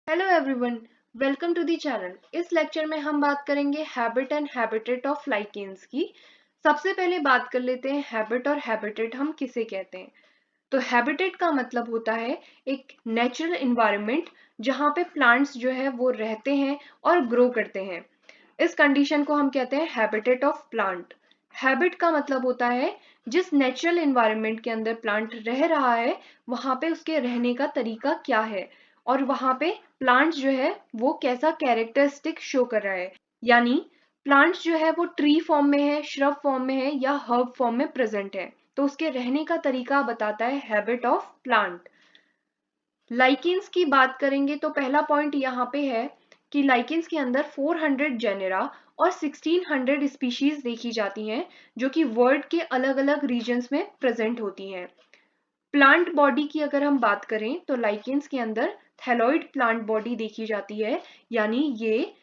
Hello everyone, welcome to the channel. इस lecture में हम बात करेंगे habit and habitat of lichens की। सबसे पहले बात कर लेते हैं हैबिट और हैबिटेट हम किसे कहते हैं। तो हैबिटेट का मतलब होता है एक नेचुरल इन्वायरमेंट जहाँ पे प्लांट्स जो है वो रहते हैं और ग्रो करते हैं। इस कंडीशन को हम कहते हैं हैबिटेट ऑफ प्लांट। हैबिट का मतलब होता है जिस नेचुरल इन्वायरमेंट के अंदर प्लांट रह रहा है वहां पे उसके रहने का तरीका क्या है और वहां पे प्लांट्स जो है वो कैसा कैरेक्टरिस्टिक शो कर रहा है। यानी प्लांट्स जो है वो ट्री फॉर्म में है, श्रब फॉर्म में है या हर्ब फॉर्म में प्रेजेंट है, तो उसके रहने का तरीका बताता है हैबिट ऑफ प्लांट। लाइकेन्स की बात करेंगे तो पहला पॉइंट यहाँ पे है कि लाइकेन्स के अंदर 400 जेनेरा और 1600 स्पीशीज देखी जाती हैं जो कि वर्ल्ड के अलग अलग रीजन्स में प्रेजेंट होती हैं। प्लांट बॉडी की अगर हम बात करें तो लाइकेन्स के अंदर थैलॉइड प्लांट बॉडी देखी जाती है, यानी ये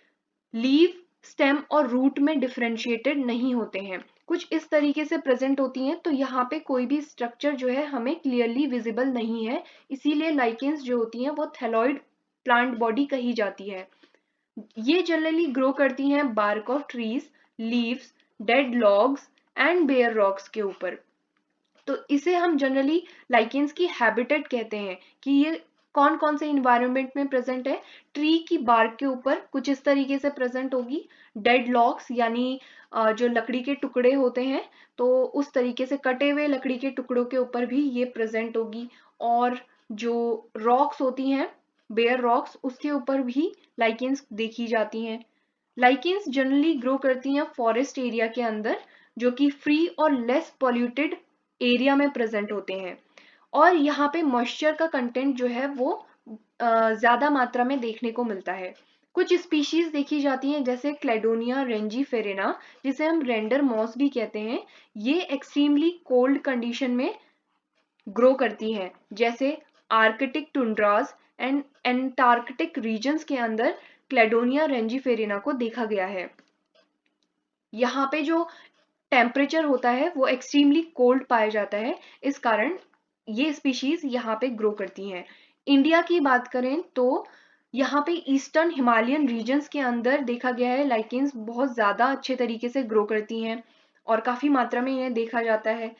लीव, स्टेम और रूट में डिफरेंशिएटेड नहीं होते हैं, कुछ इस तरीके से प्रेजेंट होती हैं। तो यहाँ पे कोई भी स्ट्रक्चर जो है हमें क्लियरली विजिबल नहीं है, इसीलिए लाइकेन्स जो होती हैं वो थैलॉइड प्लांट बॉडी कही जाती है। ये जनरली ग्रो करती हैं bark of trees, leaves, dead logs and bare rocks के ऊपर। तो इसे हम जनरली लाइकेन्स की हैबिटेट कहते हैं कि ये कौन कौन से इन्वायरमेंट में प्रेजेंट है। ट्री की बार्क के ऊपर कुछ इस तरीके से प्रेजेंट होगी, डेड लॉग्स यानी जो लकड़ी के टुकड़े होते हैं तो उस तरीके से कटे हुए लकड़ी के टुकड़ों के ऊपर भी ये प्रेजेंट होगी, और जो रॉक्स होती हैं, बेयर रॉक्स, उसके ऊपर भी लाइकेन्स देखी जाती हैं। लाइकेन्स जनरली ग्रो करती हैं फॉरेस्ट एरिया के अंदर जो कि फ्री और लेस पॉल्यूटेड एरिया में प्रेजेंट होते हैं, और यहाँ पे मॉइस्चर का कंटेंट जो है वो ज्यादा मात्रा में देखने को मिलता है। कुछ स्पीशीज देखी जाती हैं जैसे क्लेडोनिया रेंजीफेरेना, जिसे हम रेंडर मॉस भी कहते हैं। ये एक्सट्रीमली कोल्ड कंडीशन में ग्रो करती हैं, जैसे आर्कटिक टुंड्रास एंड एंटार्कटिक रीजन्स के अंदर क्लेडोनिया रेंजीफेरेना को देखा गया है। यहाँ पे जो टेम्परेचर होता है वो एक्सट्रीमली कोल्ड पाया जाता है, इस कारण ये स्पीशीज यहाँ पे ग्रो करती हैं। इंडिया की बात करें तो यहाँ पे ईस्टर्न हिमालयन रीजन्स के अंदर देखा गया है लाइकेन्स बहुत ज्यादा अच्छे तरीके से ग्रो करती हैं और काफी मात्रा में इन्हें देखा जाता है।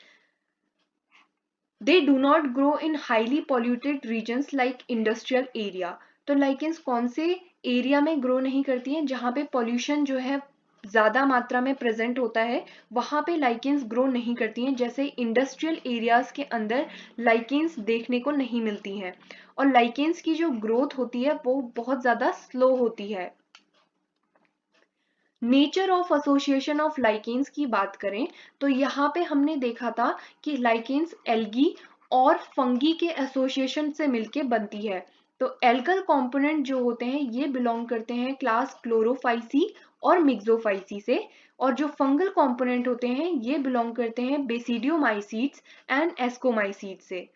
They do not grow in highly polluted regions like industrial area. तो लाइकेन्स कौन से एरिया में ग्रो नहीं करती हैं जहाँ पे पॉल्यूशन जो है ज्यादा मात्रा में प्रेजेंट होता है, वहां पे लाइकेन्स ग्रो नहीं करती हैं। जैसे इंडस्ट्रियल एरियाज के अंदर लाइकेन्स देखने को नहीं मिलती हैं, और लाइकेन्स की जो ग्रोथ होती है वो बहुत ज्यादा स्लो होती है। Nature of association of lichens की बात करें तो यहाँ पे हमने देखा था कि लाइकेन्स एल्गी और फंगी के एसोसिएशन से मिलके बनती है। तो एल्गल कंपोनेंट जो होते हैं ये बिलोंग करते हैं क्लास क्लोरोफाइसी और मिक्सोफाइसी से, और जो फंगल कंपोनेंट होते हैं ये बिलोंग करते हैं बेसिडियोमाइसीट्स एंड एस्कोमाइसीट्स से।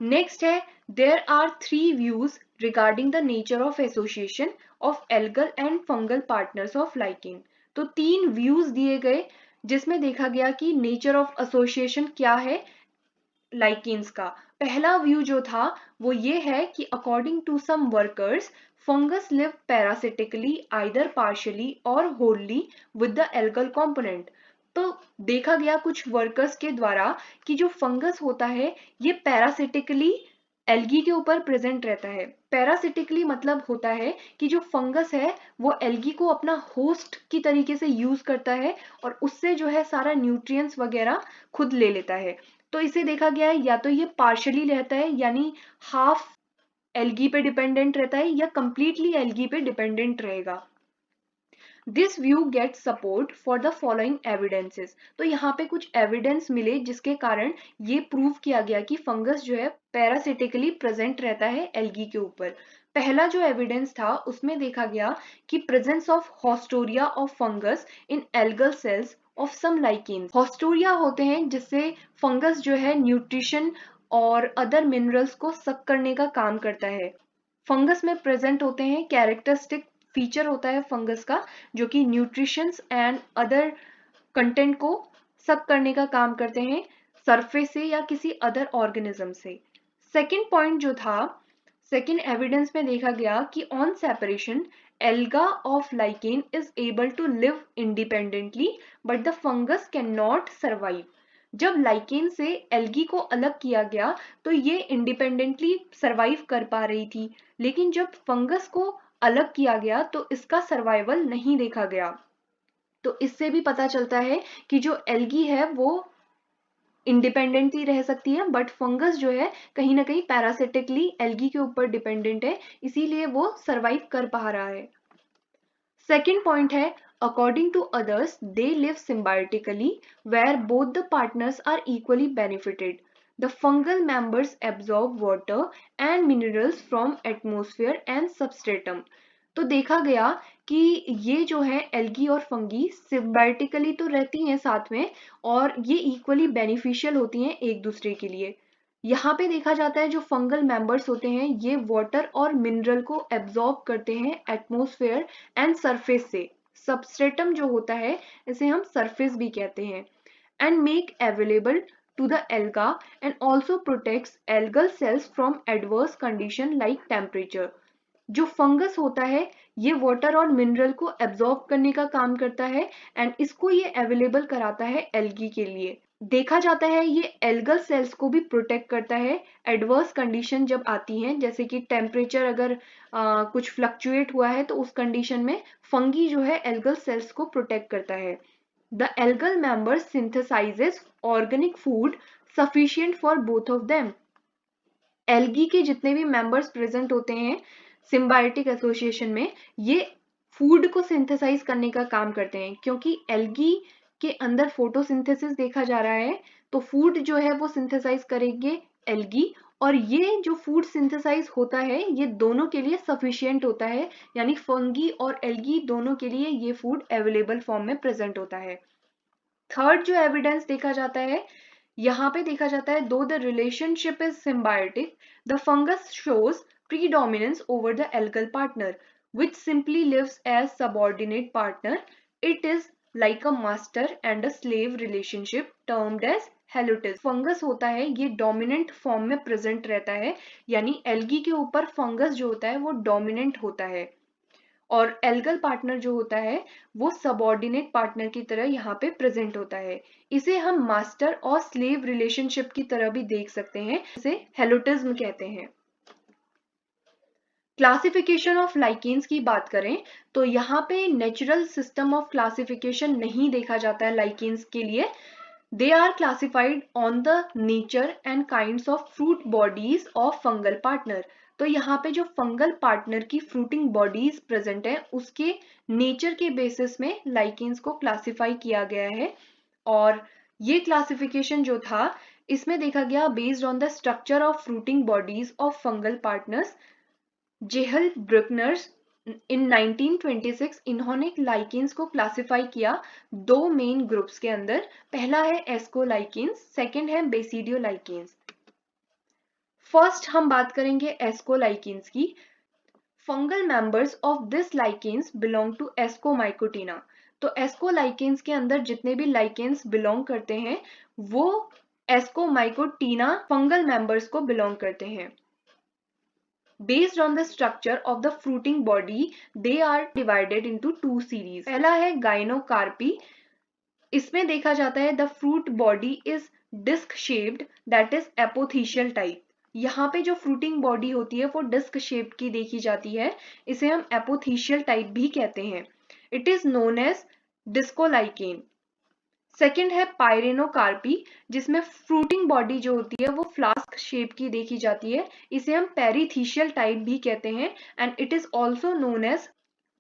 नेक्स्ट है, there are three views regarding the nature of association of algal and fungal partners of lichen. तो तीन व्यूज दिए गए जिसमें देखा गया कि नेचर ऑफ एसोसिएशन क्या है लाइकेन्स का। पहला व्यू जो था वो ये है कि according to some workers fungus live parasitically either partially or wholly with the algal component. तो देखा गया कुछ वर्कर्स के द्वारा कि जो फंगस होता है ये पैरासिटिकली एल्गी के ऊपर प्रेजेंट रहता है। पैरासिटिकली मतलब होता है कि जो फंगस है वो एल्गी को अपना होस्ट की तरीके से यूज करता है और उससे जो है सारा न्यूट्रिएंट्स वगैरह खुद ले लेता है। तो इसे देखा गया है या तो ये पार्शली रहता है यानी हाफ एल्गी पे डिपेंडेंट रहता है, या कंप्लीटली एल्गी पे डिपेंडेंट रहेगा। This view get support for the following evidences. तो यहाँ पे कुछ एविडेंस मिले जिसके कारण ये प्रूव किया गया कि फंगस जो है पैरासिटिकली प्रेजेंट रहता है एल्गी के ऊपर। पहला जो एविडेंस था उसमें देखा गया कि presence of haustoria of fungus in algal cells of some lichens. Haustoria होते हैं जिससे फंगस जो है न्यूट्रिशन और अदर मिनरल्स को सक करने का काम करता है। फंगस में प्रेजेंट होते हैं कैरेक्टरिस्टिक फीचर होता है फंगस का जो कि न्यूट्रिशंस एंड अदर कंटेंट को सक करने का काम करते हैं सरफेस से या किसी अदर ऑर्गेनिज्म से। सेकंड पॉइंट जो था, सेकेंड एविडेंस में देखा गया कि on separation alga of lichen is able to live independently but the fungus can not survive. जब लाइकेन से एल्गी को अलग किया गया तो ये इंडिपेंडेंटली सर्वाइव कर पा रही थी, लेकिन जब फंगस को अलग किया गया तो इसका सर्वाइवल नहीं देखा गया। तो इससे भी पता चलता है कि जो एल्गी है वो इंडिपेंडेंटली रह सकती है, बट फंगस जो है कहीं ना कहीं पैरासिटिकली एल्गी के ऊपर डिपेंडेंट है, इसीलिए वो सरवाइव कर पा रहा है। सेकेंड पॉइंट है, according to others they live symbiotically where both the partners are equally benefited. The fungal members absorb water and minerals from atmosphere and substratum. तो देखा गया कि ये जो है एल्गी और फंगी सिम्बायोटिकली तो रहती हैं साथ में, और ये इक्वली बेनिफिशियल होती हैं एक दूसरे के लिए। यहाँ पे देखा जाता है जो फंगल मेंबर्स होते हैं ये वाटर और मिनरल को एब्जॉर्ब करते हैं एटमॉस्फेयर एंड सरफेस से। सबस्ट्रेटम जो होता है इसे हम सरफेस भी कहते हैं। And make available to the alga and also protects algal cells from adverse condition like temperature. जो फंगस होता है ये वाटर और मिनरल को एब्जॉर्ब करने का काम करता है एंड इसको ये अवेलेबल कराता है एल्गी के लिए। देखा जाता है ये एल्गल सेल्स को भी प्रोटेक्ट करता है एडवर्स कंडीशन जब आती हैं, जैसे कि टेम्परेचर अगर कुछ फ्लक्चुएट हुआ है तो उस कंडीशन में फंगी जो है एल्गल सेल्स को प्रोटेक्ट करता है। The algal member synthesises organic food sufficient for both of them. Algae के जितने भी मेंबर्स प्रेजेंट होते हैं सिम्बायोटिक एसोसिएशन में ये फूड को सिंथेसाइज करने का काम करते हैं, क्योंकि एल्गी के अंदर फोटोसिंथेसिस देखा जा रहा है तो फूड जो है वो सिंथेसाइज करेंगे एल्गी, और ये जो फूड सिंथेसाइज होता है ये दोनों के लिए सफिशिएंट होता है, यानी फंगी और एल्गी दोनों के लिए ये फूड अवेलेबल फॉर्म में प्रेजेंट होता है। थर्ड जो एविडेंस देखा जाता है यहाँ पे देखा जाता है दो the relationship is symbiotic the fungus shows predominance over the algal partner which simply lives as subordinate partner. It is like a master and a slave relationship termed as helotism. Fungus होता है ये dominant form में present रहता है, यानी algae के ऊपर fungus जो होता है वो डोमिनेंट होता है और एल्गल पार्टनर जो होता है वो सबऑर्डिनेट पार्टनर की तरह यहाँ पे प्रेजेंट होता है। इसे हम मास्टर और स्लेव रिलेशनशिप की तरह भी देख सकते हैं, इसे हेलोटिज्म कहते हैं। क्लासिफिकेशन ऑफ लाइकेन्स की बात करें तो यहाँ पे नेचुरल सिस्टम ऑफ क्लासिफिकेशन नहीं देखा जाता है लाइकेन्स के लिए। They are classified on the nature and kinds of fruit bodies of fungal partner. तो यहाँ पे जो फंगल पार्टनर की फ्रूटिंग बॉडीज प्रेजेंट है उसके नेचर के बेसिस में लाइकेन्स को क्लासिफाई किया गया है। और ये क्लासिफिकेशन जो था इसमें देखा गया based on the structure of fruiting bodies of fungal partners. Zahlbruckner's in 1926 इन्होंने लाइकेन्स को क्लासिफाई किया दो मेन ग्रुप्स के अंदर। पहला है एस्कोलाइकेन्स, सेकंड है बेसिडियोलाइकेन्स। फर्स्ट हम बात करेंगे एस्कोलाइकेन्स की। Fungal members of this lichens belong to ascomycotina. तो एस्कोलाइकेन्स के अंदर जितने भी लाइकेन्स बिलोंग करते हैं वो एस्कोमाइकोटिना फंगल मेंबर्स को बिलोंग करते हैं। Based on the structure of the fruiting body, they are divided into two series. पहला है गाइनोकार्पी। इसमें देखा जाता है the fruit body is disc shaped, that is apothecial type. यहाँ पे जो fruiting body होती है वो disc shaped की देखी जाती है, इसे हम apothecial type भी कहते हैं। It is known as discolichen. Second है पायरेनोकार्पी, जिसमें फ्रूटिंग बॉडी जो होती है वो फ्लास्क शेप की देखी जाती है, इसे हम पेरीथीशियल टाइप भी कहते हैं and it is also known as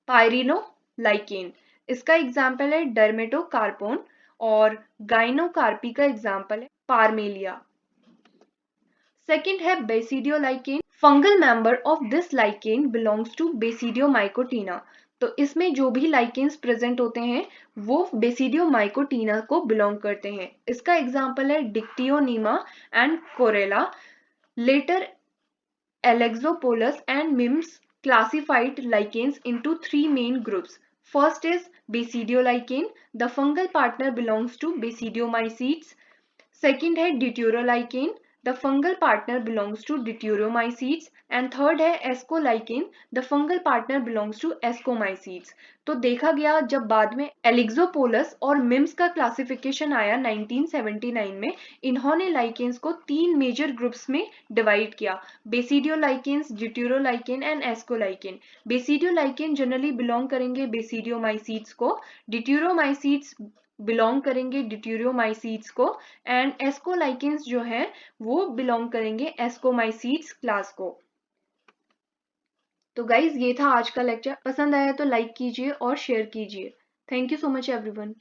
pyrenolichen. इसका एग्जाम्पल है डर्मेटोकार्पोन और गाइनोकार्पी का एग्जाम्पल है पारमेलिया। सेकेंड है basidiolichen. Fungal member of this lichen belongs to basidiomycotina. तो इसमें जो भी लाइकेन्स प्रेजेंट होते हैं वो बेसिडियोमाइकोटिना को बिलोंग करते हैं। इसका एग्जाम्पल है Dictyonema and Corella. Later Alexopoulos and Mims classified lichens into three main groups. First is Basidiolacane. The fungal partner belongs to Basidiomycetes. Second है Deuterolicane. The fungal partner belongs to deuteromycetes and third है ascolichen, the fungal partner belongs to ascomycetes. तो देखा गया जब बाद में एलिक्सोपोलस और memes का क्लासिफिकेशन आया 1979 में, इन्होंने लाइकेंस को 3 मेजर ग्रुप्स में डिवाइड किया, बेसिडियोलाइकेंस, ड्यूटेरोलाइकेन एंड एस्कोलाइकेन। बेसिडियोलाइकेन जनरली बिलोंग करेंगे बेसिडियोमाइसीट्स को, डिट्यूरोमाइसीट्स बिलोंग करेंगे डिट्यूरोमाइसीट्स को, एंड एस्कोलाइकेंस जो है वो बिलोंग करेंगे एस्कोमाइसीट्स क्लास को। तो गाइज ये था आज का लेक्चर, पसंद आया तो लाइक कीजिए और शेयर कीजिए। Thank you so much everyone.